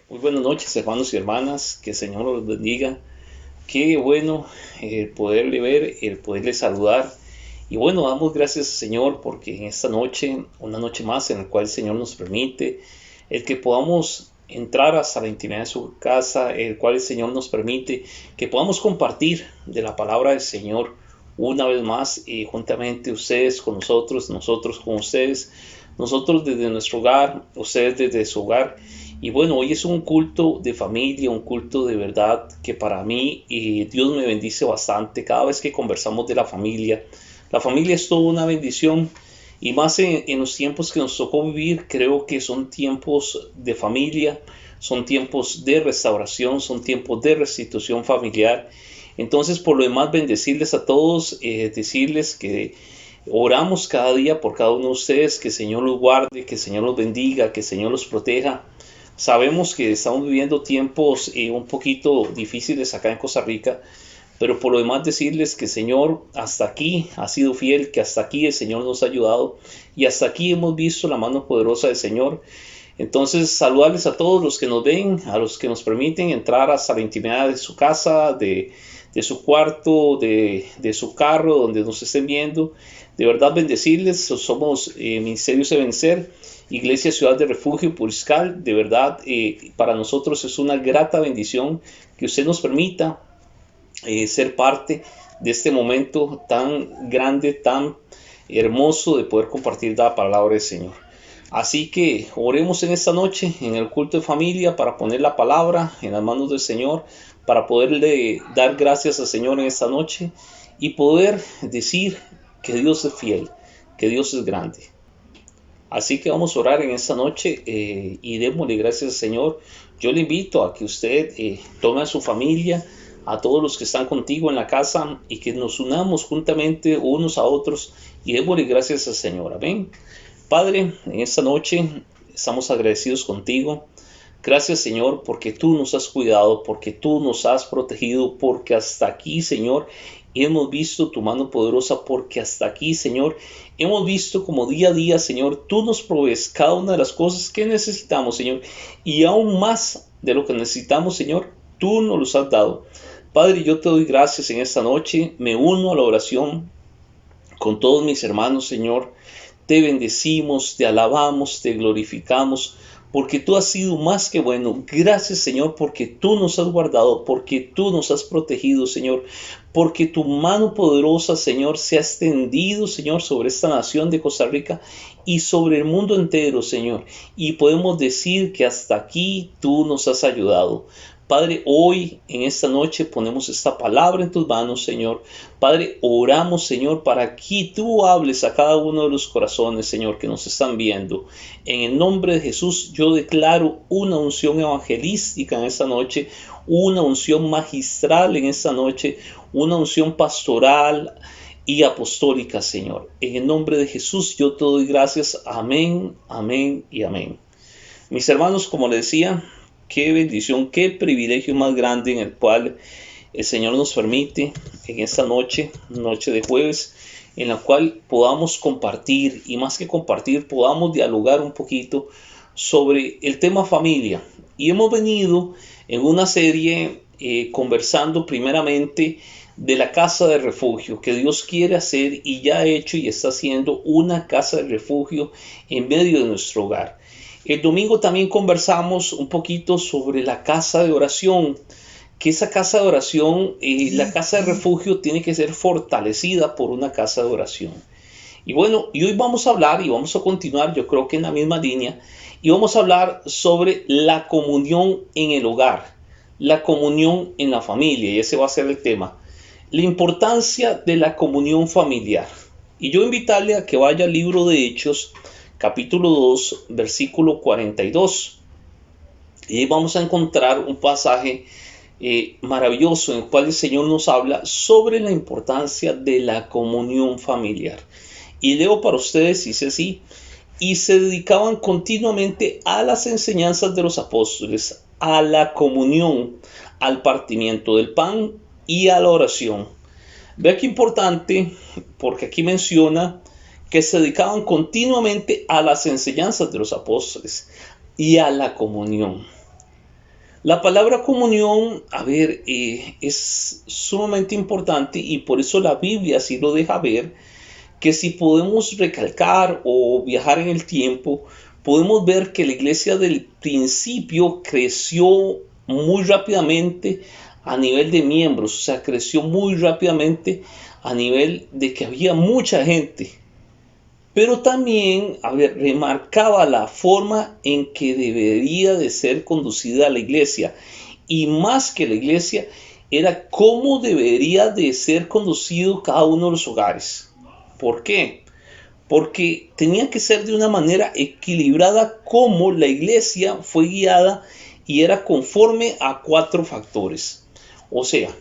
Muy buenas noches, hermanos y hermanas, que el Señor los bendiga. Qué bueno el poderle ver, el poderle saludar. Y bueno, damos gracias al Señor porque en esta noche, una noche más en la cual el Señor nos permite, el que podamos entrar hasta la intimidad de su casa, el cual el Señor nos permite que podamos compartir de la palabra del Señor una vez más, y juntamente ustedes con nosotros, nosotros con ustedes, nosotros desde nuestro hogar, ustedes desde su hogar. Y bueno, hoy es un culto de familia, un culto de verdad que para mí Dios me bendice bastante cada vez que conversamos de la familia. La familia es toda una bendición y más en los tiempos que nos tocó vivir, creo que son tiempos de familia, son tiempos de restauración, son tiempos de restitución familiar. Entonces, por lo demás, bendecirles a todos, decirles que oramos cada día por cada uno de ustedes, que el Señor los guarde, que el Señor los bendiga, que el Señor los proteja. Sabemos que estamos viviendo tiempos un poquito difíciles acá en Costa Rica, pero por lo demás decirles que el Señor hasta aquí ha sido fiel, que hasta aquí el Señor nos ha ayudado y hasta aquí hemos visto la mano poderosa del Señor. Entonces, saludarles a todos los que nos ven, a los que nos permiten entrar hasta la intimidad de su casa, de su cuarto, de su carro, donde nos estén viendo. De verdad, bendecirles. Somos Ministerios de Vencer, Iglesia Ciudad de Refugio Puriscal. De verdad, para nosotros es una grata bendición que usted nos permita ser parte de este momento tan grande, tan hermoso de poder compartir la palabra del Señor. Así que oremos en esta noche en el culto de familia para poner la palabra en las manos del Señor, para poderle dar gracias al Señor en esta noche y poder decir que Dios es fiel, que Dios es grande. Así que vamos a orar en esta noche y démosle gracias al Señor. Yo le invito a que usted tome a su familia, a todos los que están contigo en la casa y que nos unamos juntamente unos a otros y démosle gracias al Señor. Amén. Padre, en esta noche estamos agradecidos contigo. Gracias, Señor, porque tú nos has cuidado, porque tú nos has protegido, porque hasta aquí, Señor, hemos visto tu mano poderosa, porque hasta aquí, Señor, hemos visto como día a día, Señor, tú nos provees cada una de las cosas que necesitamos, Señor, y aún más de lo que necesitamos, Señor, tú nos los has dado. Padre, yo te doy gracias en esta noche, me uno a la oración con todos mis hermanos, Señor. Te bendecimos, te alabamos, te glorificamos, porque tú has sido más que bueno. Gracias, Señor, porque tú nos has guardado, porque tú nos has protegido, Señor, porque tu mano poderosa, Señor, se ha extendido, Señor, sobre esta nación de Costa Rica y sobre el mundo entero, Señor. Y podemos decir que hasta aquí tú nos has ayudado. Padre, hoy en esta noche ponemos esta palabra en tus manos, Señor. Padre, oramos, Señor, para que tú hables a cada uno de los corazones, Señor, que nos están viendo. En el nombre de Jesús, yo declaro una unción evangelística en esta noche, una unción magistral en esta noche, una unción pastoral y apostólica, Señor. En el nombre de Jesús, yo te doy gracias. Amén, amén y amén. Mis hermanos, como les decía, qué bendición, qué privilegio más grande en el cual el Señor nos permite en esta noche, noche de jueves, en la cual podamos compartir y más que compartir, podamos dialogar un poquito sobre el tema familia. Y hemos venido en una serie conversando primeramente de la casa de refugio que Dios quiere hacer y ya ha hecho y está haciendo una casa de refugio en medio de nuestro hogar. El domingo también conversamos un poquito sobre la casa de oración, que esa casa de oración, la casa de refugio tiene que ser fortalecida por una casa de oración. Y bueno, y hoy vamos a hablar y vamos a continuar, yo creo que en la misma línea, y vamos a hablar sobre la comunión en el hogar, la comunión en la familia, y ese va a ser el tema. La importancia de la comunión familiar. Y yo invitarle a que vaya al libro de Hechos, capítulo 2, versículo 42. Y ahí vamos a encontrar un pasaje maravilloso en el cual el Señor nos habla sobre la importancia de la comunión familiar. Y leo para ustedes, dice así: y se dedicaban continuamente a las enseñanzas de los apóstoles, a la comunión, al partimiento del pan y a la oración. Vea qué importante, porque aquí menciona que se dedicaban continuamente a las enseñanzas de los apóstoles y a la comunión. La palabra comunión, a ver, es sumamente importante y por eso la Biblia sí lo deja ver, que si podemos recalcar o viajar en el tiempo, podemos ver que la iglesia del principio creció muy rápidamente a nivel de miembros, o sea, creció muy rápidamente a nivel de que había mucha gente. Pero también, a ver, remarcaba la forma en que debería de ser conducida la iglesia. Y más que la iglesia, era cómo debería de ser conducido cada uno de los hogares. ¿Por qué? Porque tenía que ser de una manera equilibrada como la iglesia fue guiada y era conforme a 4 factores. O sea,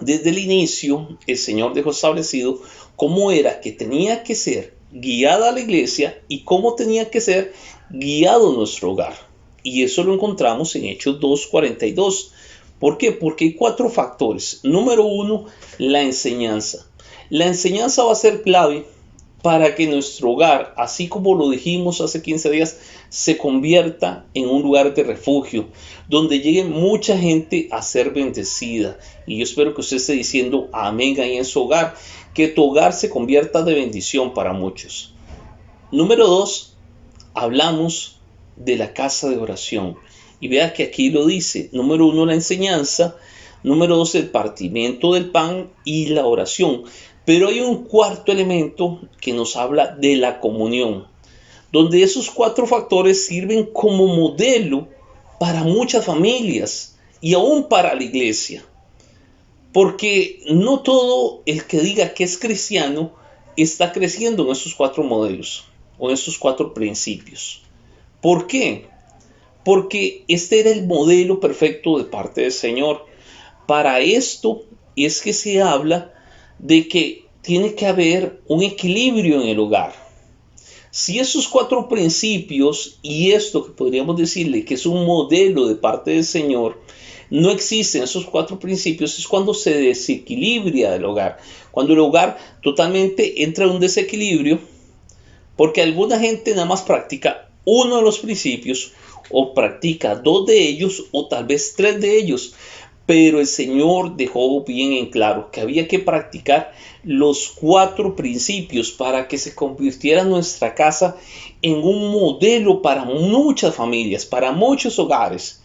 desde el inicio el Señor dejó establecido cómo era que tenía que ser guiada la iglesia y cómo tenía que ser guiado nuestro hogar. Y eso lo encontramos en Hechos 2:42. ¿Por qué? Porque hay 4 factores. Número 1, la enseñanza. La enseñanza va a ser clave para que nuestro hogar, así como lo dijimos hace 15 días, se convierta en un lugar de refugio, donde llegue mucha gente a ser bendecida. Y yo espero que usted esté diciendo amén ahí en su hogar, que tu hogar se convierta de bendición para muchos. Número 2, hablamos de la casa de oración. Y vea que aquí lo dice, número 1, la enseñanza, número 2, el partimiento del pan y la oración. Pero hay un cuarto elemento que nos habla de la comunión, donde esos 4 factores sirven como modelo para muchas familias y aún para la iglesia. Porque no todo el que diga que es cristiano está creciendo en esos 4 modelos o en esos 4 principios. ¿Por qué? Porque este era el modelo perfecto de parte del Señor. Para esto es que se habla de que tiene que haber un equilibrio en el hogar. Si esos 4 principios y esto que podríamos decirle que es un modelo de parte del Señor, no existen esos 4 principios, es cuando se desequilibra el hogar. Cuando el hogar totalmente entra en un desequilibrio, porque alguna gente nada más practica uno de los principios, o practica 2 de ellos, o tal vez 3 de ellos. Pero el Señor dejó bien en claro que había que practicar los 4 principios para que se convirtiera nuestra casa en un modelo para muchas familias, para muchos hogares.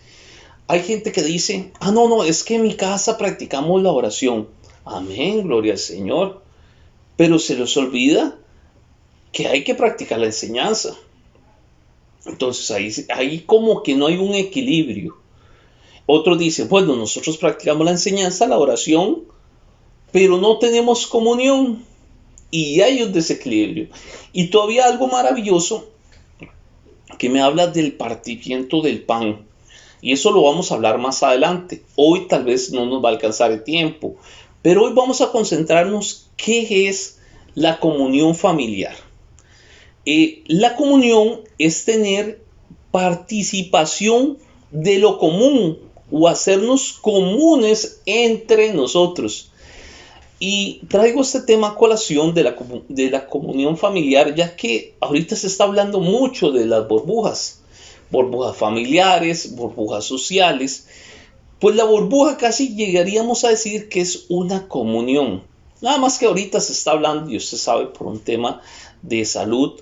Hay gente que dice, no, es que en mi casa practicamos la oración. Amén, gloria al Señor. Pero se les olvida que hay que practicar la enseñanza. Entonces ahí como que no hay un equilibrio. Otros dicen, bueno, nosotros practicamos la enseñanza, la oración, pero no tenemos comunión. Y hay un desequilibrio. Y todavía algo maravilloso que me habla del partimiento del pan. Y eso lo vamos a hablar más adelante. Hoy tal vez no nos va a alcanzar el tiempo. Pero hoy vamos a concentrarnos qué es la comunión familiar. La comunión es tener participación de lo común o hacernos comunes entre nosotros. Y traigo este tema a colación de la comunión familiar, ya que ahorita se está hablando mucho de las burbujas familiares, burbujas sociales. Pues la burbuja casi llegaríamos a decir que es una comunión. Nada más que ahorita se está hablando, y usted sabe, por un tema de salud.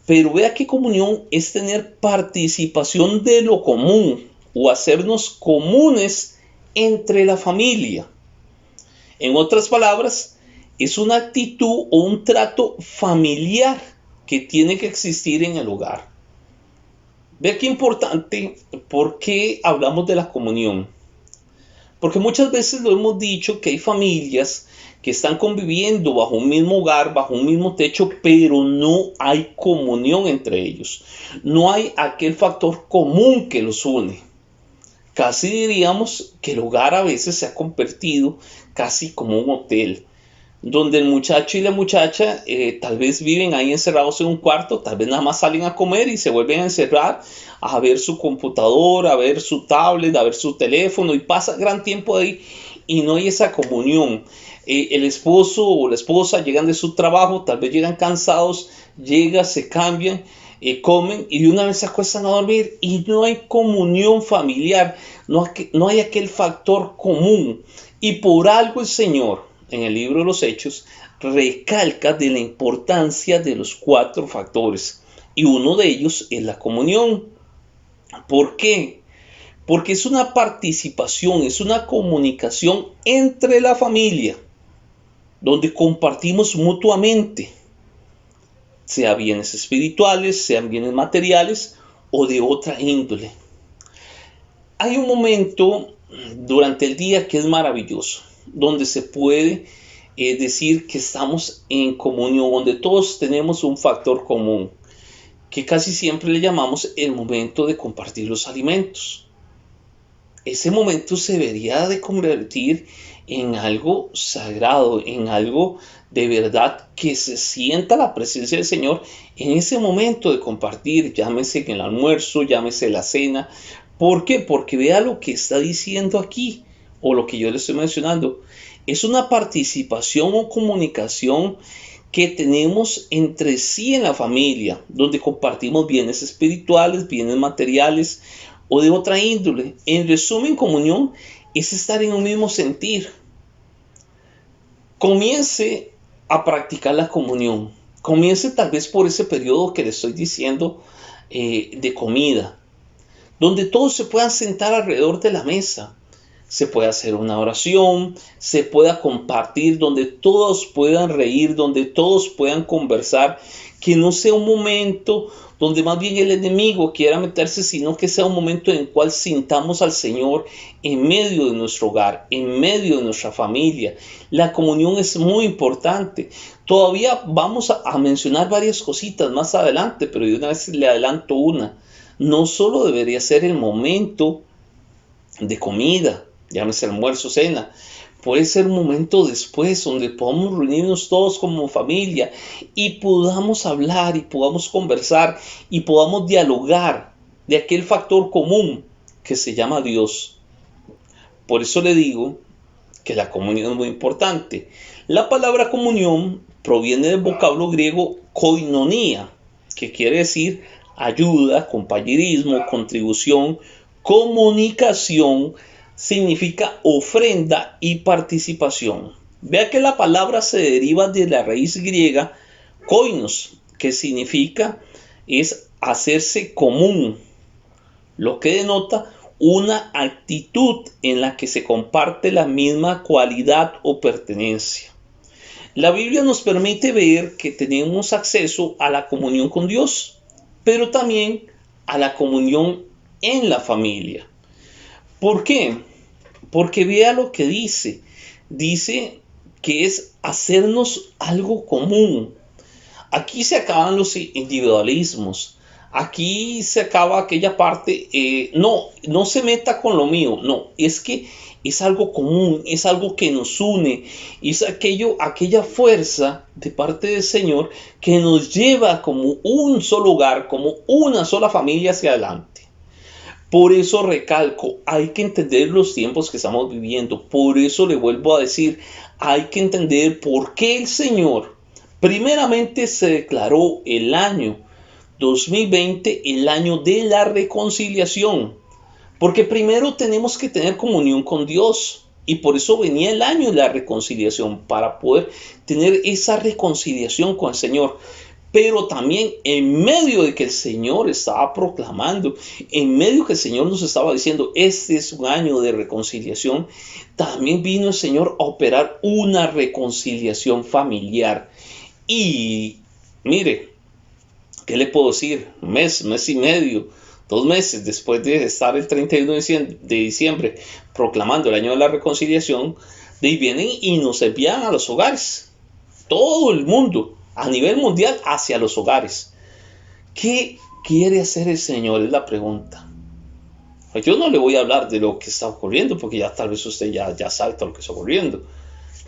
Pero vea que comunión es tener participación de lo común o hacernos comunes entre la familia. En otras palabras, es una actitud o un trato familiar que tiene que existir en el hogar. Vea qué importante, ¿por qué hablamos de la comunión? Porque muchas veces lo hemos dicho que hay familias que están conviviendo bajo un mismo hogar, bajo un mismo techo, pero no hay comunión entre ellos. No hay aquel factor común que los une. Casi diríamos que el hogar a veces se ha convertido casi como un hotel, donde el muchacho y la muchacha tal vez viven ahí encerrados en un cuarto, tal vez nada más salen a comer y se vuelven a encerrar a ver su computadora, a ver su tablet, a ver su teléfono y pasa gran tiempo ahí y no hay esa comunión. El esposo o la esposa llegan de su trabajo, tal vez llegan cansados, llegan, se cambian comen y de una vez se acuestan a dormir y no hay comunión familiar, no hay aquel factor común. Y por algo el Señor, en el libro de los Hechos, recalca de la importancia de los 4 factores. Y uno de ellos es la comunión. ¿Por qué? Porque es una participación, es una comunicación entre la familia, donde compartimos mutuamente, sea bienes espirituales, sean bienes materiales o de otra índole. Hay un momento durante el día que es maravilloso, donde se puede decir que estamos en comunión, donde todos tenemos un factor común, que casi siempre le llamamos el momento de compartir los alimentos. Ese momento se debería de convertir en algo sagrado, en algo de verdad que se sienta la presencia del Señor en ese momento de compartir, llámese en el almuerzo, llámese la cena. ¿Por qué? Porque vea lo que está diciendo aquí, o lo que yo le estoy mencionando. Es una participación o comunicación que tenemos entre sí en la familia, donde compartimos bienes espirituales, bienes materiales o de otra índole. En resumen, comunión es estar en un mismo sentir. Comience a practicar la comunión. Comience tal vez por ese periodo que le estoy diciendo de comida, donde todos se puedan sentar alrededor de la mesa. Se puede hacer una oración, se pueda compartir, donde todos puedan reír, donde todos puedan conversar, que no sea un momento donde más bien el enemigo quiera meterse, sino que sea un momento en el cual sintamos al Señor en medio de nuestro hogar, en medio de nuestra familia. La comunión es muy importante. Todavía vamos a mencionar varias cositas más adelante, pero de una vez le adelanto una. No solo debería ser el momento de comida, llámese almuerzo, cena, puede ser un momento después donde podamos reunirnos todos como familia y podamos hablar y podamos conversar y podamos dialogar de aquel factor común que se llama Dios. Por eso le digo que la comunión es muy importante. La palabra comunión proviene del vocablo griego koinonia, que quiere decir ayuda, compañerismo, contribución, comunicación. Significa ofrenda y participación. Vea que la palabra se deriva de la raíz griega koinos, que significa es hacerse común, lo que denota una actitud en la que se comparte la misma cualidad o pertenencia. La Biblia nos permite ver que tenemos acceso a la comunión con Dios, pero también a la comunión en la familia. ¿Por qué? Porque vea lo que dice. Dice que es hacernos algo común. Aquí se acaban los individualismos. Aquí se acaba aquella parte, no se meta con lo mío. No, es que es algo común, es algo que nos une. Es aquella fuerza de parte del Señor que nos lleva como un solo hogar, como una sola familia hacia adelante. Por eso recalco, hay que entender los tiempos que estamos viviendo. Por eso le vuelvo a decir, hay que entender por qué el Señor primeramente se declaró el año 2020 el año de la reconciliación. Porque primero tenemos que tener comunión con Dios. Y por eso venía el año de la reconciliación, para poder tener esa reconciliación con el Señor. Pero también en medio de que el Señor estaba proclamando, en medio que el Señor nos estaba diciendo, este es un año de reconciliación, también vino el Señor a operar una reconciliación familiar. Y mire, ¿qué le puedo decir? Mes y medio, 2 meses después de estar el 31 de diciembre proclamando el año de la reconciliación, de ahí vienen y nos envían a los hogares. Todo el mundo, a nivel mundial, hacia los hogares. ¿Qué quiere hacer el Señor? Es la pregunta. Yo no le voy a hablar de lo que está ocurriendo, porque ya tal vez usted ya sabe todo lo que está ocurriendo.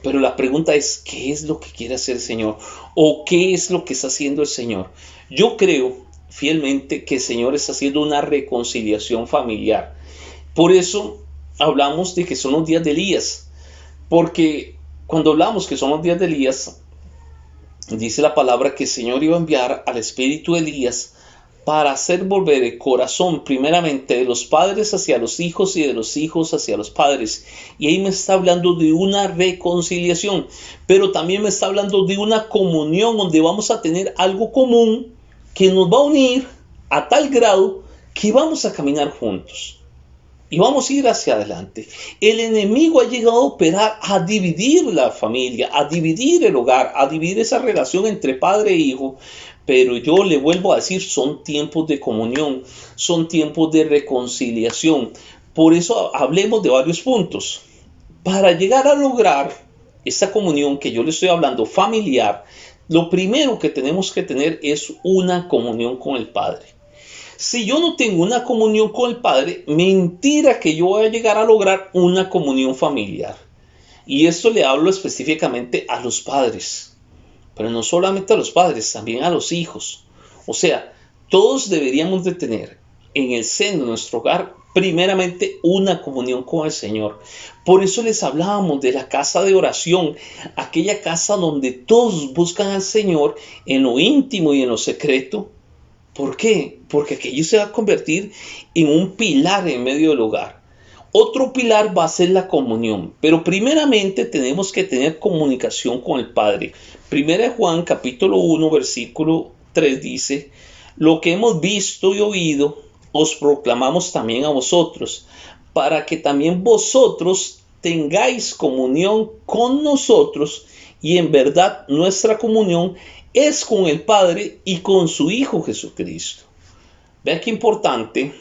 Pero la pregunta es, ¿qué es lo que quiere hacer el Señor? ¿O qué es lo que está haciendo el Señor? Yo creo fielmente que el Señor está haciendo una reconciliación familiar. Por eso hablamos de que son los días de Elías. Porque cuando hablamos que son los días de Elías, dice la palabra que el Señor iba a enviar al espíritu de Elías para hacer volver el corazón primeramente de los padres hacia los hijos y de los hijos hacia los padres. Y ahí me está hablando de una reconciliación, pero también me está hablando de una comunión donde vamos a tener algo común que nos va a unir a tal grado que vamos a caminar juntos. Y vamos a ir hacia adelante. El enemigo ha llegado a operar, a dividir la familia, a dividir el hogar, a dividir esa relación entre padre e hijo. Pero yo le vuelvo a decir, son tiempos de comunión, son tiempos de reconciliación. Por eso hablemos de varios puntos. Para llegar a lograr esta comunión que yo le estoy hablando familiar, lo primero que tenemos que tener es una comunión con el Padre. Si yo no tengo una comunión con el Padre, mentira que yo voy a llegar a lograr una comunión familiar. Y esto le hablo específicamente a los padres, pero no solamente a los padres, también a los hijos. O sea, todos deberíamos de tener en el seno de nuestro hogar primeramente una comunión con el Señor. Por eso les hablábamos de la casa de oración, aquella casa donde todos buscan al Señor en lo íntimo y en lo secreto. ¿Por qué? Porque aquello se va a convertir en un pilar en medio del hogar. Otro pilar va a ser la comunión, pero primeramente tenemos que tener comunicación con el Padre. Primera de Juan capítulo 1 versículo 3 dice: lo que hemos visto y oído os proclamamos también a vosotros, para que también vosotros tengáis comunión con nosotros, y en verdad nuestra comunión es con el Padre y con su Hijo Jesucristo. Vea qué importante,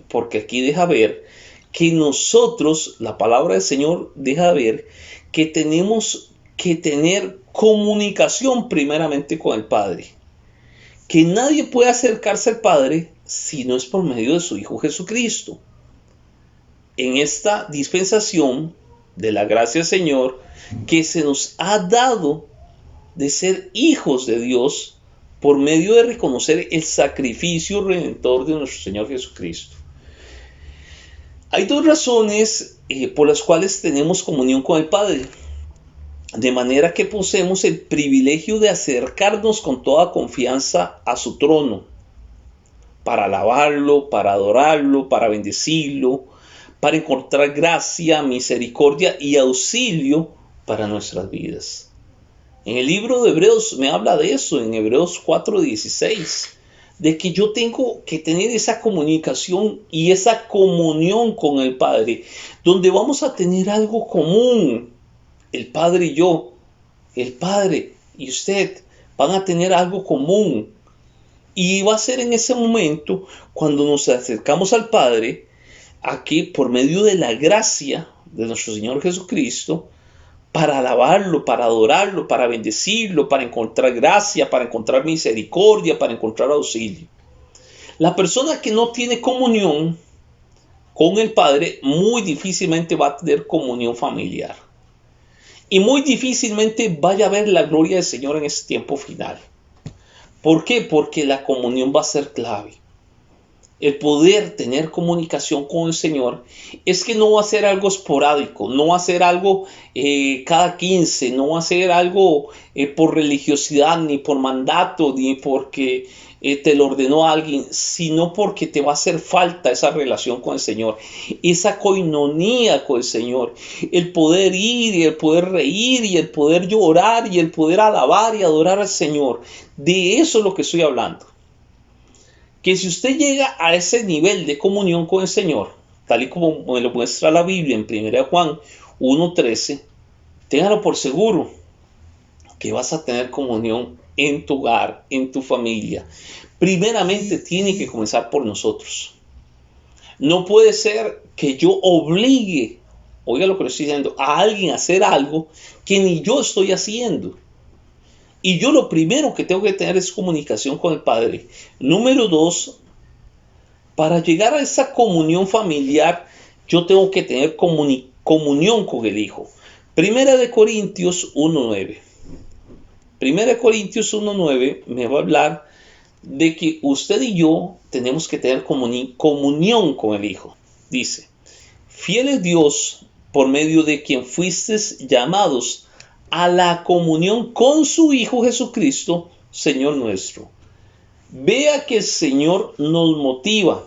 porque aquí deja ver que nosotros, la palabra del Señor deja ver que tenemos que tener comunicación primeramente con el Padre. Que nadie puede acercarse al Padre si no es por medio de su Hijo Jesucristo. En esta dispensación de la gracia del Señor que se nos ha dado de ser hijos de Dios por medio de reconocer el sacrificio redentor de nuestro Señor Jesucristo. Hay dos razones por las cuales tenemos comunión con el Padre, de manera que poseemos el privilegio de acercarnos con toda confianza a su trono, para alabarlo, para adorarlo, para bendecirlo, para encontrar gracia, misericordia y auxilio para nuestras vidas. En el libro de Hebreos me habla de eso, en Hebreos 4:16, de que yo tengo que tener esa comunicación y esa comunión con el Padre, donde vamos a tener algo común. El Padre y yo, el Padre y usted van a tener algo común. Y va a ser en ese momento cuando nos acercamos al Padre, aquí por medio de la gracia de nuestro Señor Jesucristo, para alabarlo, para adorarlo, para bendecirlo, para encontrar gracia, para encontrar misericordia, para encontrar auxilio. La persona que no tiene comunión con el Padre muy difícilmente va a tener comunión familiar. Y muy difícilmente vaya a ver la gloria del Señor en ese tiempo final. ¿Por qué? Porque la comunión va a ser clave. El poder tener comunicación con el Señor es que no va a ser algo esporádico, no va a ser algo cada 15, no va a ser algo por religiosidad, ni por mandato, ni porque te lo ordenó alguien, sino porque te va a hacer falta esa relación con el Señor, esa coinonía con el Señor, el poder ir y el poder reír y el poder llorar y el poder alabar y adorar al Señor. De eso es lo que estoy hablando. Que si usted llega a ese nivel de comunión con el Señor, tal y como me lo muestra la Biblia en 1 Juan 1:13, téngalo por seguro que vas a tener comunión en tu hogar, en tu familia. Primeramente tiene que comenzar por nosotros. No puede ser que yo obligue, oiga lo que le estoy diciendo, a alguien a hacer algo que ni yo estoy haciendo. Y yo lo primero que tengo que tener es comunicación con el Padre. Número 2, para llegar a esa comunión familiar, yo tengo que tener comunión con el Hijo. Primera de Corintios 1:9. Primera de Corintios 1:9 me va a hablar de que usted y yo tenemos que tener comunión con el Hijo. Dice: fiel es Dios, por medio de quien fuisteis llamados a la comunión con su Hijo Jesucristo, Señor nuestro. Vea que el Señor nos motiva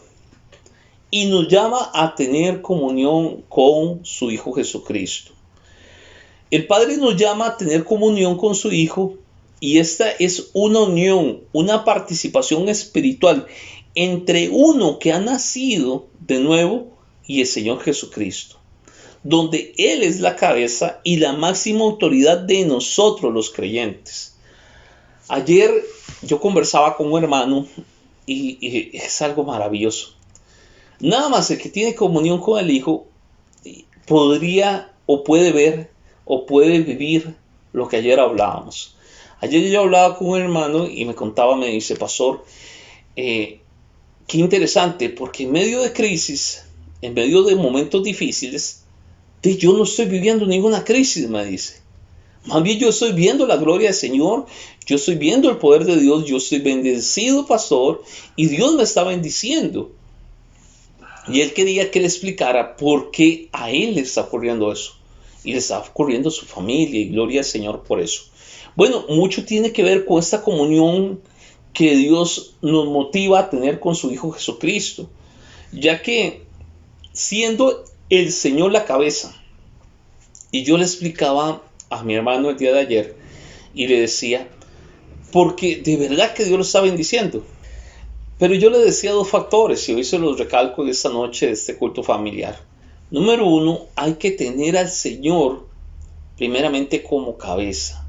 y nos llama a tener comunión con su Hijo Jesucristo. El Padre nos llama a tener comunión con su Hijo, y esta es una unión, una participación espiritual entre uno que ha nacido de nuevo y el Señor Jesucristo, donde Él es la cabeza y la máxima autoridad de nosotros los creyentes. Ayer yo conversaba con un hermano y es algo maravilloso. Nada más el que tiene comunión con el Hijo podría o puede ver o puede vivir lo que ayer hablábamos. Ayer yo hablaba con un hermano y me contaba, me dice, pastor, qué interesante, porque en medio de crisis, en medio de momentos difíciles, yo no estoy viviendo ninguna crisis, me dice. Más bien yo estoy viendo la gloria del Señor, yo estoy viendo el poder de Dios, yo estoy bendecido, pastor, y Dios me está bendiciendo. Y él quería que le explicara por qué a él le está ocurriendo eso. Y le está ocurriendo a su familia, y gloria al Señor por eso. Bueno, mucho tiene que ver con esta comunión que Dios nos motiva a tener con su Hijo Jesucristo. Ya que siendo el Señor la cabeza, y yo le explicaba a mi hermano el día de ayer, y le decía, porque de verdad que Dios lo está bendiciendo. Pero yo le decía dos factores, y hoy se los recalco en esta noche de este culto familiar. Número uno, hay que tener al Señor primeramente como cabeza.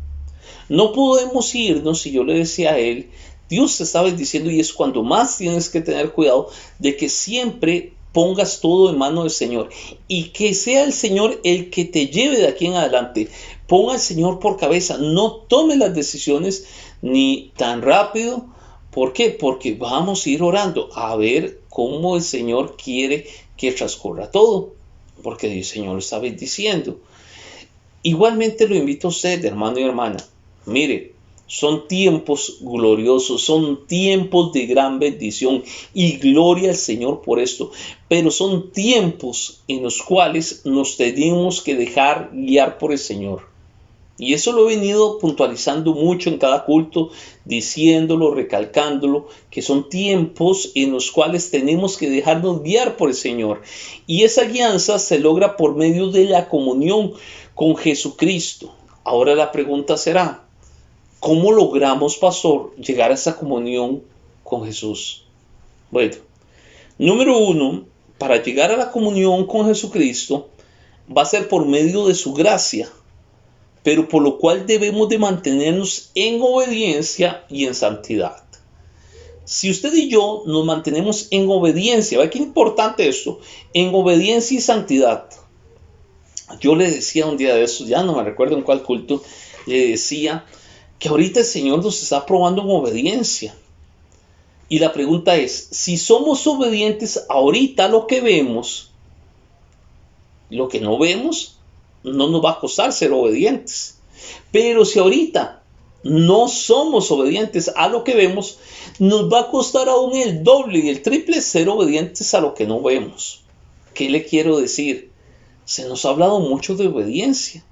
No podemos irnos, y yo le decía a él, Dios te está bendiciendo, y es cuando más tienes que tener cuidado de que siempre pongas todo en manos del Señor y que sea el Señor el que te lleve de aquí en adelante. Ponga al Señor por cabeza, no tome las decisiones ni tan rápido. ¿Por qué? Porque vamos a ir orando a ver cómo el Señor quiere que transcurra todo, porque el Señor lo está bendiciendo. Igualmente lo invito a usted, hermano y hermana. Mire, son tiempos gloriosos, son tiempos de gran bendición y gloria al Señor por esto. Pero son tiempos en los cuales nos tenemos que dejar guiar por el Señor. Y eso lo he venido puntualizando mucho en cada culto, diciéndolo, recalcándolo, que son tiempos en los cuales tenemos que dejarnos guiar por el Señor. Y esa guianza se logra por medio de la comunión con Jesucristo. Ahora la pregunta será, ¿cómo logramos, pastor, llegar a esa comunión con Jesús? Bueno, número uno, para llegar a la comunión con Jesucristo, va a ser por medio de su gracia, pero por lo cual debemos de mantenernos en obediencia y en santidad. Si usted y yo nos mantenemos en obediencia, ¿ve qué importante esto? En obediencia y santidad. Yo le decía un día de eso, ya no me recuerdo en cuál culto, le decía que ahorita el Señor nos está probando en obediencia. Y la pregunta es, si somos obedientes ahorita a lo que vemos, lo que no vemos, no nos va a costar ser obedientes. Pero si ahorita no somos obedientes a lo que vemos, nos va a costar aún el doble y el triple ser obedientes a lo que no vemos. ¿Qué le quiero decir? Se nos ha hablado mucho de obediencia.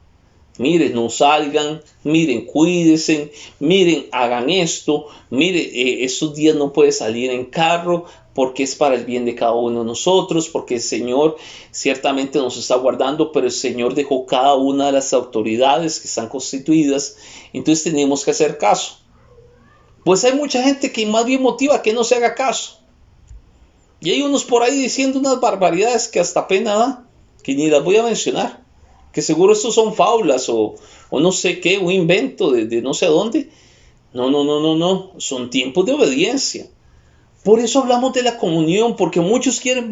Miren, no salgan, miren, cuídense, miren, hagan esto, miren, estos días no puede salir en carro porque es para el bien de cada uno de nosotros, porque el Señor ciertamente nos está guardando, pero el Señor dejó cada una de las autoridades que están constituidas, entonces tenemos que hacer caso. Pues hay mucha gente que más bien motiva que no se haga caso. Y hay unos por ahí diciendo unas barbaridades que hasta pena da, que ni las voy a mencionar. Que seguro estos son fábulas o no sé qué, un invento de no sé dónde. No, son tiempos de obediencia. Por eso hablamos de la comunión, porque muchos quieren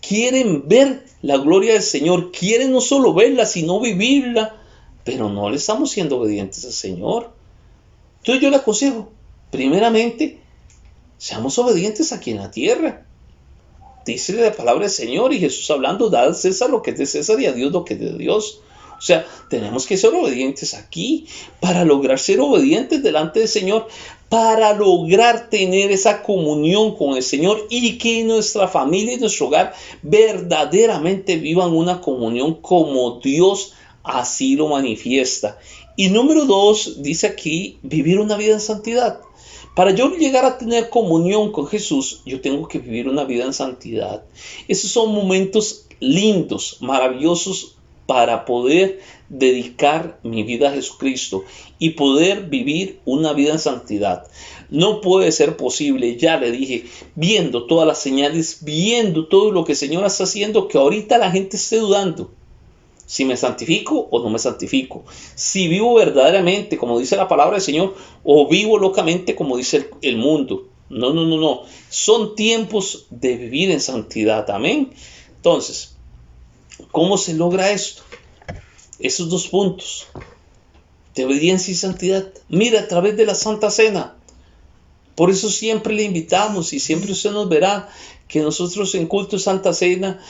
quieren ver la gloria del Señor, quieren no solo verla, sino vivirla, pero no le estamos siendo obedientes al Señor. Entonces yo le aconsejo, primeramente, seamos obedientes aquí en la tierra. Dice la palabra del Señor y Jesús hablando, dad a César lo que es de César y a Dios lo que es de Dios. O sea, tenemos que ser obedientes aquí para lograr ser obedientes delante del Señor, para lograr tener esa comunión con el Señor y que nuestra familia y nuestro hogar verdaderamente vivan una comunión como Dios así lo manifiesta. Y número dos, dice aquí, vivir una vida en santidad. Para yo llegar a tener comunión con Jesús, yo tengo que vivir una vida en santidad. Esos son momentos lindos, maravillosos para poder dedicar mi vida a Jesucristo y poder vivir una vida en santidad. No puede ser posible, ya le dije, viendo todas las señales, viendo todo lo que el Señor está haciendo, que ahorita la gente esté dudando. Si me santifico o no me santifico. Si vivo verdaderamente, como dice la palabra del Señor, o vivo locamente, como dice el mundo. No, no, no, no. Son tiempos de vivir en santidad. Amén. Entonces, ¿cómo se logra esto? Esos dos puntos de obediencia y santidad. Mira, a través de la Santa Cena. Por eso siempre le invitamos y siempre usted nos verá que nosotros en culto de Santa Cena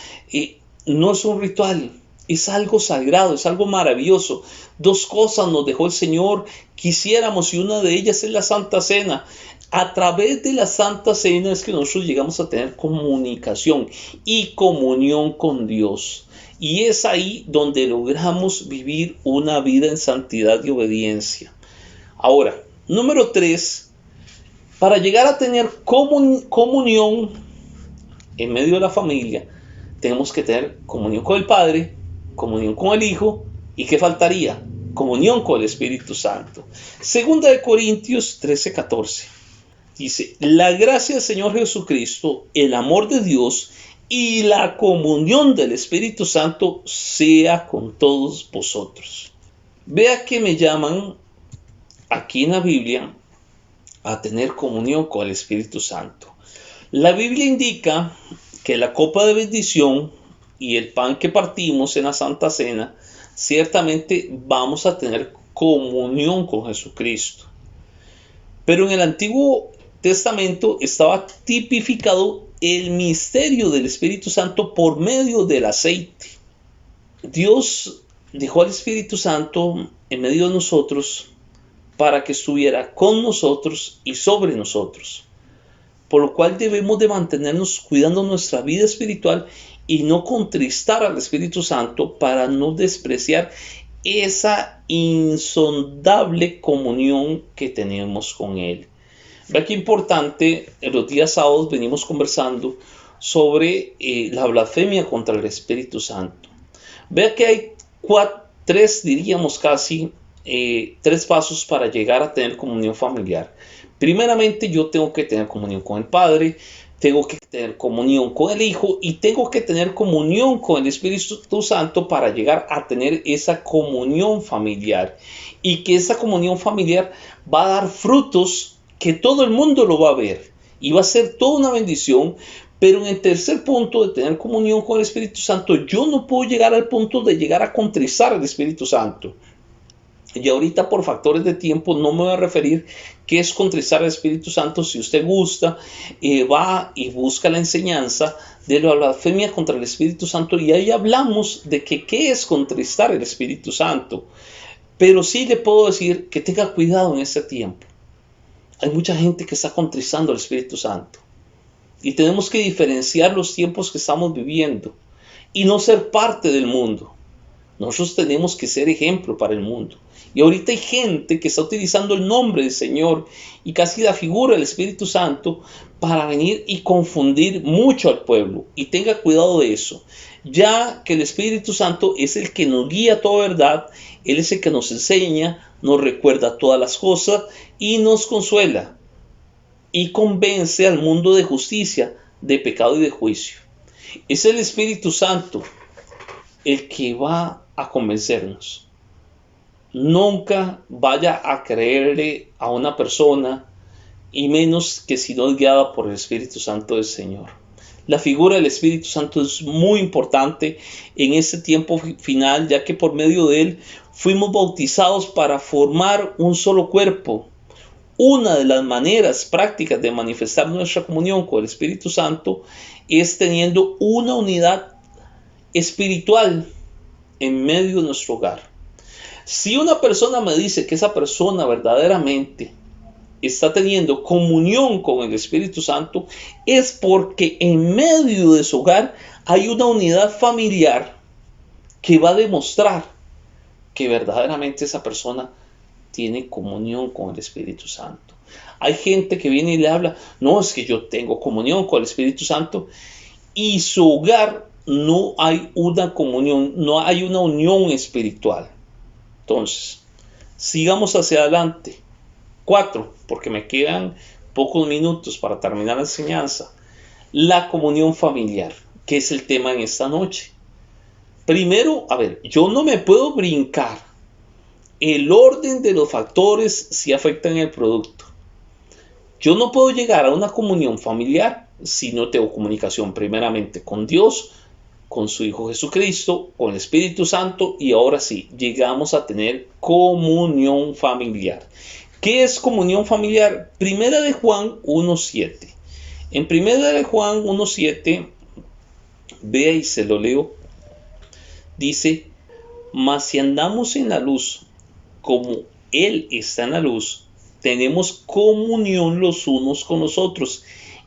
no es un ritual. Es algo sagrado, es algo maravilloso. Dos cosas nos dejó el Señor, quisiéramos, y una de ellas es la Santa Cena. A través de la Santa Cena es que nosotros llegamos a tener comunicación y comunión con Dios. Y es ahí donde logramos vivir una vida en santidad y obediencia. Ahora, número 3, para llegar a tener comunión en medio de la familia, tenemos que tener comunión con el Padre, comunión con el Hijo, ¿y qué faltaría? Comunión con el Espíritu Santo. Segunda de Corintios 13:14. Dice, la gracia del Señor Jesucristo, el amor de Dios y la comunión del Espíritu Santo sea con todos vosotros. Vea que me llaman aquí en la Biblia a tener comunión con el Espíritu Santo. La Biblia indica que la copa de bendición y el pan que partimos en la Santa Cena, ciertamente vamos a tener comunión con Jesucristo. Pero en el Antiguo Testamento estaba tipificado el misterio del Espíritu Santo por medio del aceite. Dios dejó al Espíritu Santo en medio de nosotros para que estuviera con nosotros y sobre nosotros. Por lo cual debemos de mantenernos cuidando nuestra vida espiritual y no contristar al Espíritu Santo para no despreciar esa insondable comunión que tenemos con Él. Vea qué importante, en los días sábados venimos conversando sobre la blasfemia contra el Espíritu Santo. Vea que hay tres, diríamos casi, tres pasos para llegar a tener comunión familiar. Primeramente, yo tengo que tener comunión con el Padre, tengo que tener comunión con el Hijo y tengo que tener comunión con el Espíritu Santo para llegar a tener esa comunión familiar. Y que esa comunión familiar va a dar frutos que todo el mundo lo va a ver. Y va a ser toda una bendición. Pero en el tercer punto de tener comunión con el Espíritu Santo, yo no puedo llegar al punto de llegar a contristar al Espíritu Santo. Y ahorita por factores de tiempo no me voy a referir qué es contristar al Espíritu Santo. Si usted gusta, va y busca la enseñanza de la blasfemia contra el Espíritu Santo y ahí hablamos de que qué es contristar el Espíritu Santo. Pero sí le puedo decir que tenga cuidado en este tiempo. Hay mucha gente que está contristando al Espíritu Santo y tenemos que diferenciar los tiempos que estamos viviendo y no ser parte del mundo. Nosotros tenemos que ser ejemplo para el mundo. Y ahorita hay gente que está utilizando el nombre del Señor y casi la figura del Espíritu Santo para venir y confundir mucho al pueblo. Y tenga cuidado de eso, ya que el Espíritu Santo es el que nos guía a toda verdad. Él es el que nos enseña, nos recuerda todas las cosas y nos consuela. Y convence al mundo de justicia, de pecado y de juicio. Es el Espíritu Santo el que va a convencernos. Nunca vaya a creerle a una persona, y menos que si no es guiada por el Espíritu Santo del Señor. La figura del Espíritu Santo es muy importante en este tiempo final, ya que por medio de él fuimos bautizados para formar un solo cuerpo. Una de las maneras prácticas de manifestar nuestra comunión con el Espíritu Santo es teniendo una unidad espiritual en medio de nuestro hogar. Si una persona me dice que esa persona verdaderamente está teniendo comunión con el Espíritu Santo, es porque en medio de su hogar hay una unidad familiar que va a demostrar que verdaderamente esa persona tiene comunión con el Espíritu Santo. Hay gente que viene y le habla, no, es que yo tengo comunión con el Espíritu Santo, y su hogar no hay una comunión, no hay una unión espiritual. Entonces, sigamos hacia adelante. 4, porque me quedan pocos minutos para terminar la enseñanza. La comunión familiar, que es el tema en esta noche. Primero, a ver, yo no me puedo brincar el orden de los factores si afectan el producto. Yo no puedo llegar a una comunión familiar si no tengo comunicación primeramente con Dios, con su Hijo Jesucristo, con el Espíritu Santo, y ahora sí, llegamos a tener comunión familiar. ¿Qué es comunión familiar? Primera de Juan 1.7. En Primera de Juan 1.7, vea y se lo leo, dice, mas si andamos en la luz, como Él está en la luz, tenemos comunión los unos con los otros,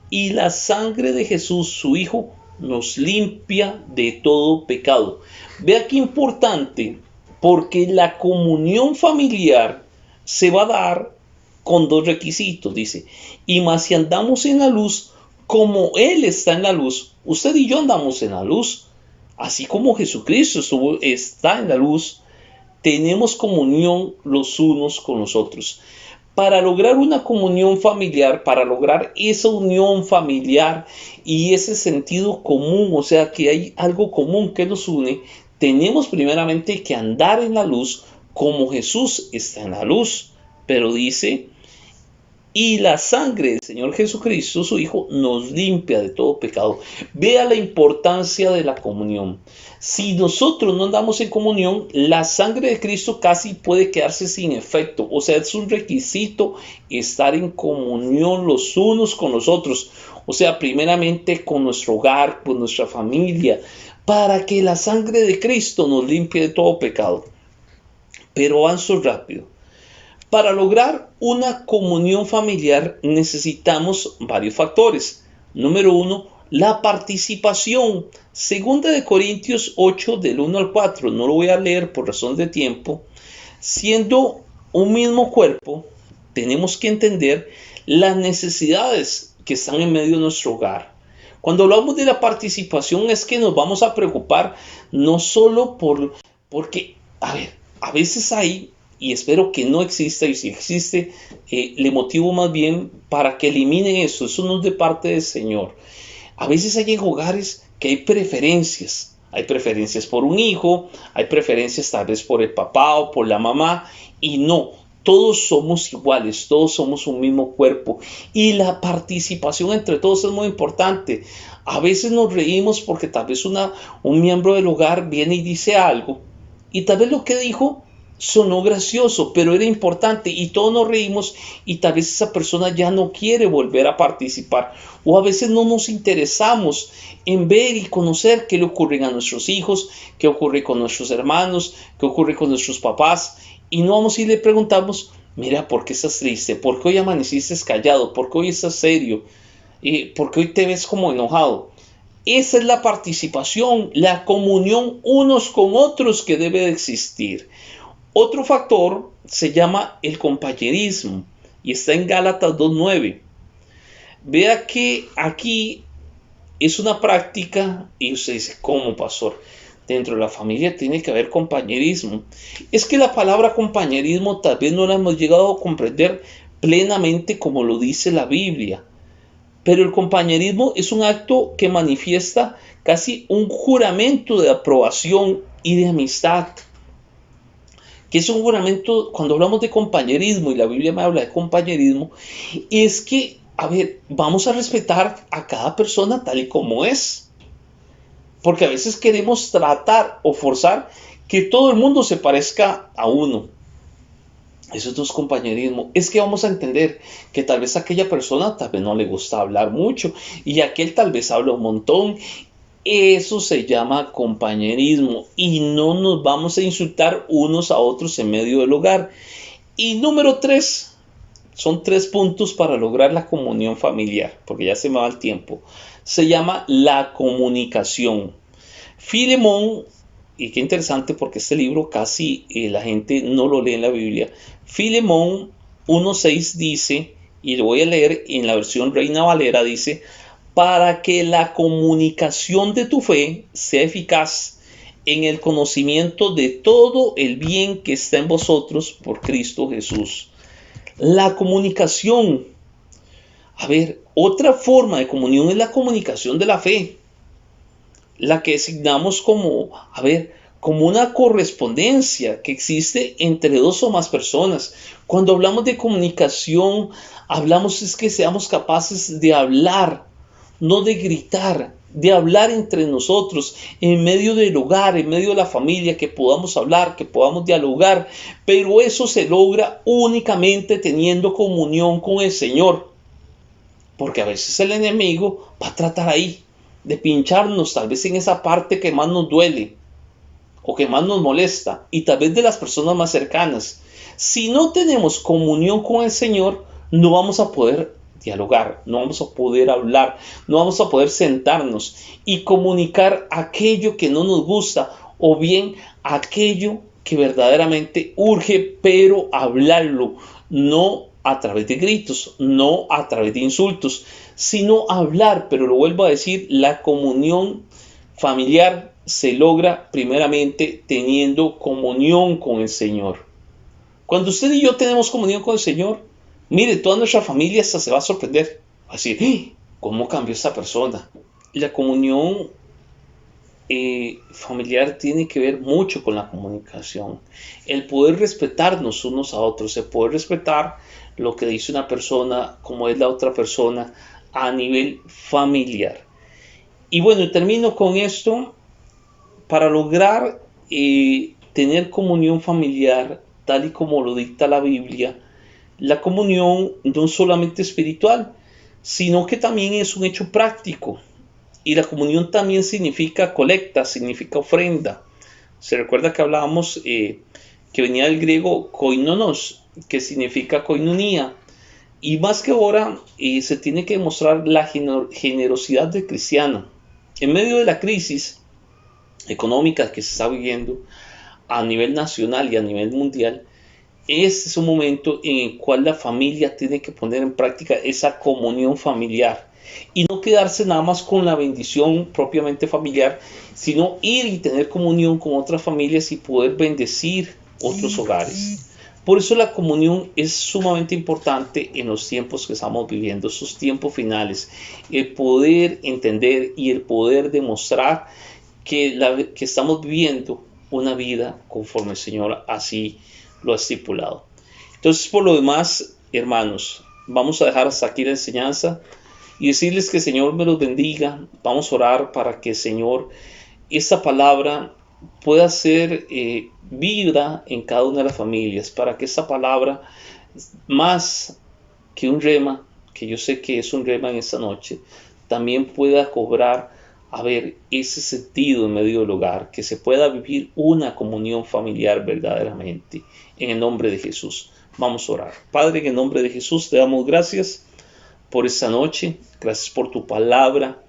y la sangre de Jesús, su Hijo, nos limpia de todo pecado. Vea qué importante, porque la comunión familiar se va a dar con dos requisitos, dice, y más si andamos en la luz, como Él está en la luz, usted y yo andamos en la luz, así como Jesucristo está en la luz, tenemos comunión los unos con los otros. Para lograr una comunión familiar, para lograr esa unión familiar y ese sentido común, o sea que hay algo común que nos une, tenemos primeramente que andar en la luz como Jesús está en la luz. Pero dice, y la sangre del Señor Jesucristo, su Hijo, nos limpia de todo pecado. Vea la importancia de la comunión. Si nosotros no andamos en comunión, la sangre de Cristo casi puede quedarse sin efecto. O sea, es un requisito estar en comunión los unos con los otros. O sea, primeramente con nuestro hogar, con nuestra familia, para que la sangre de Cristo nos limpie de todo pecado. Pero avanzo rápido. Para lograr una comunión familiar necesitamos varios factores. Número 1, la participación. Segunda de Corintios 8 del 1 al 4, no lo voy a leer por razón de tiempo. Siendo un mismo cuerpo, tenemos que entender las necesidades que están en medio de nuestro hogar. Cuando hablamos de la participación es que nos vamos a preocupar no solo porque, a veces hay, y espero que no exista, y si existe, le motivo más bien para que elimine eso. Eso no es de parte del Señor. A veces hay en hogares que hay preferencias. Hay preferencias por un hijo, hay preferencias tal vez por el papá o por la mamá, y no, todos somos iguales, todos somos un mismo cuerpo, y la participación entre todos es muy importante. A veces nos reímos porque tal vez un miembro del hogar viene y dice algo, y tal vez lo que dijo sonó gracioso, pero era importante y todos nos reímos y tal vez esa persona ya no quiere volver a participar, o a veces no nos interesamos en ver y conocer qué le ocurre a nuestros hijos, qué ocurre con nuestros hermanos, qué ocurre con nuestros papás, y no vamos y le preguntamos, mira, ¿por qué estás triste? ¿Por qué hoy amaneciste callado? ¿Por qué hoy estás serio? ¿Por qué hoy te ves como enojado? Esa es la participación, la comunión unos con otros que debe de existir. Otro factor se llama el compañerismo y está en Gálatas 2.9. Vea que aquí es una práctica y usted dice, ¿cómo, pastor? Dentro de la familia tiene que haber compañerismo. Es que la palabra compañerismo tal vez no la hemos llegado a comprender plenamente como lo dice la Biblia. Pero el compañerismo es un acto que manifiesta casi un juramento de aprobación y de amistad. Que es un juramento, cuando hablamos de compañerismo, y la Biblia me habla de compañerismo, es que, vamos a respetar a cada persona tal y como es. Porque a veces queremos tratar o forzar que todo el mundo se parezca a uno. Eso no es compañerismo. Es que vamos a entender que tal vez a aquella persona tal vez no le gusta hablar mucho y aquel tal vez habla un montón. Eso se llama compañerismo y no nos vamos a insultar unos a otros en medio del hogar. Y número 3, son 3 puntos para lograr la comunión familiar, porque ya se me va el tiempo. Se llama la comunicación. Filemón, y qué interesante porque este libro casi la gente no lo lee en la Biblia. Filemón 1.6 dice Y lo voy a leer en la versión Reina Valera, dice, para que la comunicación de tu fe sea eficaz en el conocimiento de todo el bien que está en vosotros por Cristo Jesús. La comunicación. A ver, otra forma de comunión es la comunicación de la fe, la que designamos como, como una correspondencia que existe entre dos o más personas. Cuando hablamos de comunicación, hablamos es que seamos capaces de hablar, no de gritar, de hablar entre nosotros, en medio del hogar, en medio de la familia, que podamos hablar, que podamos dialogar, pero eso se logra únicamente teniendo comunión con el Señor, porque a veces el enemigo va a tratar ahí de pincharnos, tal vez en esa parte que más nos duele o que más nos molesta, y tal vez de las personas más cercanas. Si no tenemos comunión con el Señor, no vamos a poder dialogar, no vamos a poder hablar, no vamos a poder sentarnos y comunicar aquello que no nos gusta o bien aquello que verdaderamente urge, pero hablarlo, no a través de gritos, no a través de insultos, sino hablar. Pero lo vuelvo a decir, la comunión familiar se logra primeramente teniendo comunión con el Señor. Cuando usted y yo tenemos comunión con el Señor, mire, toda nuestra familia hasta se va a sorprender. Va a decir, ¿cómo cambió esta persona? La comunión familiar tiene que ver mucho con la comunicación. El poder respetarnos unos a otros, el poder respetar lo que dice una persona, como es la otra persona, a nivel familiar. Y bueno, termino con esto. Para lograr tener comunión familiar, tal y como lo dicta la Biblia, la comunión no es solamente espiritual, sino que también es un hecho práctico. Y la comunión también significa colecta, significa ofrenda. Se recuerda que hablábamos que venía del griego koinonos, que significa koinonía. Y más que ahora se tiene que demostrar la generosidad del cristiano. En medio de la crisis económica que se está viviendo a nivel nacional y a nivel mundial, este es un momento en el cual la familia tiene que poner en práctica esa comunión familiar y no quedarse nada más con la bendición propiamente familiar, sino ir y tener comunión con otras familias y poder bendecir otros hogares. Por eso la comunión es sumamente importante en los tiempos que estamos viviendo, esos tiempos finales, el poder entender y el poder demostrar que estamos viviendo una vida conforme el Señor así lo ha estipulado. Entonces, por lo demás, hermanos, vamos a dejar hasta aquí la enseñanza y decirles que el Señor me los bendiga. Vamos a orar para que el Señor, esta palabra pueda ser vida en cada una de las familias, para que esta palabra, más que un rema, que yo sé que es un rema en esta noche, también pueda cobrar ese sentido en medio del hogar, que se pueda vivir una comunión familiar verdaderamente, en el nombre de Jesús. Vamos a orar. Padre, en el nombre de Jesús te damos gracias por esta noche, gracias por tu palabra,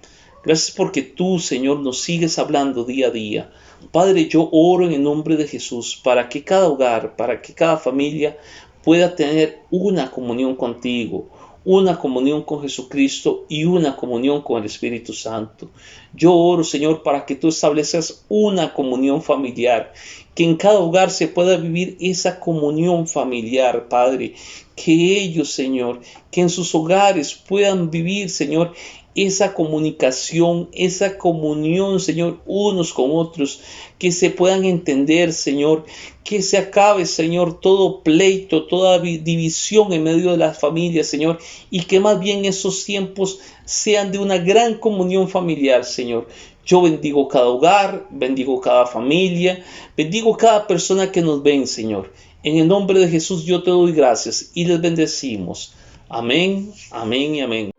gracias porque tú, Señor, nos sigues hablando día a día. Padre, yo oro en el nombre de Jesús para que cada hogar, para que cada familia pueda tener una comunión contigo, una comunión con Jesucristo y una comunión con el Espíritu Santo. Yo oro, Señor, para que tú establezcas una comunión familiar, que en cada hogar se pueda vivir esa comunión familiar, Padre, que ellos, Señor, que en sus hogares puedan vivir, Señor, esa comunicación, esa comunión, Señor, unos con otros, que se puedan entender, Señor, que se acabe, Señor, todo pleito, toda división en medio de las familias, Señor, y que más bien esos tiempos sean de una gran comunión familiar, Señor. Yo bendigo cada hogar, bendigo cada familia, bendigo cada persona que nos ven, Señor. En el nombre de Jesús yo te doy gracias y les bendecimos. Amén, amén y amén.